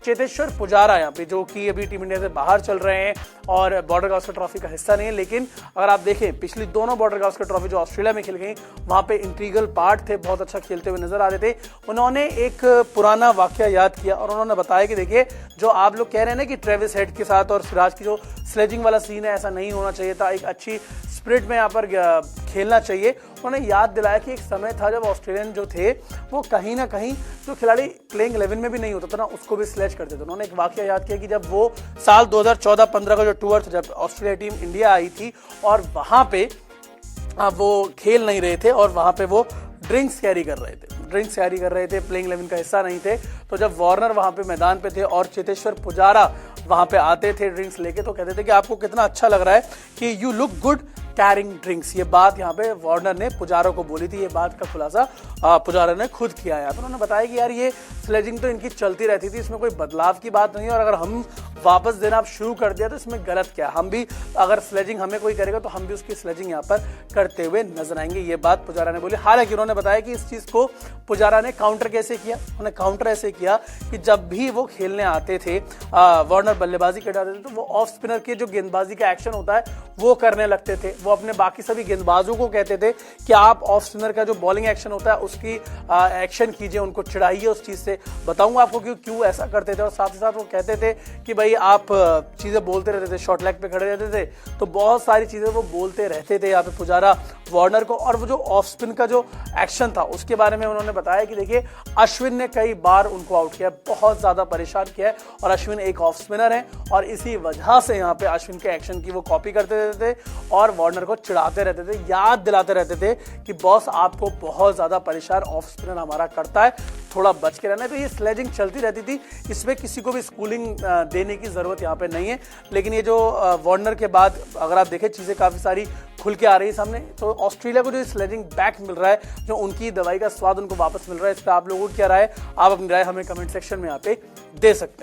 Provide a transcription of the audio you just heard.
चेतेश्वर पुजारा यहाँ पे, जो कि अभी टीम इंडिया से बाहर चल रहे हैं और बॉर्डर गावस्कर ट्रॉफी का हिस्सा नहीं है। लेकिन अगर आप देखें पिछली दोनों बॉर्डर गावस्कर ट्रॉफी जो ऑस्ट्रेलिया में खेल गई, वहां पे इंट्रीगल पार्ट थे, बहुत अच्छा खेलते हुए नजर आ रहे थे। उन्होंने एक पुराना वाकया याद किया और उन्होंने बताया कि देखिए, जो आप लोग कह रहे हैं ना कि ट्रेविस हेड के साथ और सिराज की जो स्लेजिंग वाला सीन है, ऐसा नहीं होना चाहिए था, एक अच्छी स्पिरिट में यहाँ पर खेलना चाहिए। उन्होंने याद दिलाया कि एक समय था जब ऑस्ट्रेलियन जो थे वो कहीं ना कहीं जो खिलाड़ी प्लेइंग 11 में भी नहीं होता था ना, उसको भी स्लेज करते थे। उन्होंने एक वाकया याद किया कि जब वो साल 2014-15 का जो टूर था, जब ऑस्ट्रेलिया टीम इंडिया आई थी और वहां पे वो खेल नहीं रहे थे और वहां पे वो ड्रिंक्स कैरी कर रहे थे, प्लेइंग 11 का हिस्सा नहीं थे। तो जब वार्नर वहां पे मैदान पे थे और चेतेश्वर पुजारा वहां पे आते थे ड्रिंक्स लेके, तो कहते थे कि आपको कितना अच्छा लग रहा है कि you look good carrying drinks. ये बात यहाँ पे वार्नर ने पुजारा को बोली थी। ये बात का खुलासा पुजारा ने खुद किया है। तो उन्होंने बताया कि यार ये स्लेजिंग तो इनकी चलती रहती थी, इसमें कोई बदलाव की बात नहीं है और अगर हम वापस देना शुरू कर दिया तो इसमें गलत क्या है। हम भी अगर स्लेजिंग हमें कोई करेगा तो हम भी उसकी स्लेजिंग यहाँ पर करते हुए नजर आएंगे। ये बात पुजारा ने बोली। हालांकि उन्होंने बताया कि इस चीज को पुजारा ने काउंटर कैसे किया। उन्होंने काउंटर ऐसे किया कि जब भी वो खेलने आते थे, वार्नर बल्लेबाजी करने आते थे, तो वो ऑफ स्पिनर के जो गेंदबाजी का एक्शन होता है वो करने लगते थे। वो अपने बाकी सभी गेंदबाजों को कहते थे कि आप ऑफ स्पिनर का जो बॉलिंग एक्शन होता है उसकी एक्शन कीजिए, उनको चिढ़ाइए उस चीज से। बताऊंगा आपको क्यों ऐसा करते थे। और साथ ही साथ वो कहते थे कि भाई आप चीजें बोलते रहते थे, शॉर्ट लेग पे खड़े रहते थे, तो बहुत सारी चीजें वो बोलते रहते थे यहाँ पे पुजारा वार्नर को। और वो जो ऑफ स्पिन का जो एक्शन था उसके बारे में उन्होंने बताया कि देखिए, अश्विन ने कई बार उनको आउट किया, बहुत ज्यादा परेशान किया है और अश्विन एक ऑफ स्पिनर है और इसी वजह से यहाँ पे अश्विन के एक्शन की वो कॉपी करते रहते थे और वार्नर को चिढ़ाते रहते थे, याद दिलाते रहते थे कि बॉस आपको बहुत ज्यादा परेशान ऑफ स्पिनर हमारा करता है, थोड़ा बच के रहना है। तो ये स्लेजिंग चलती रहती थी, इसमें किसी को भी स्कूलिंग देने की जरूरत यहाँ पे नहीं है। लेकिन ये जो वार्नर के बाद अगर आप देखें, चीजें काफी सारी खुल के आ रही है सामने। तो ऑस्ट्रेलिया को जो स्लेजिंग बैक मिल रहा है, जो उनकी दवाई का स्वाद उनको वापस मिल रहा है, इस पर आप लोगों की क्या राय है? आप अपनी राय हमें कमेंट सेक्शन में यहाँ पे दे सकते हैं।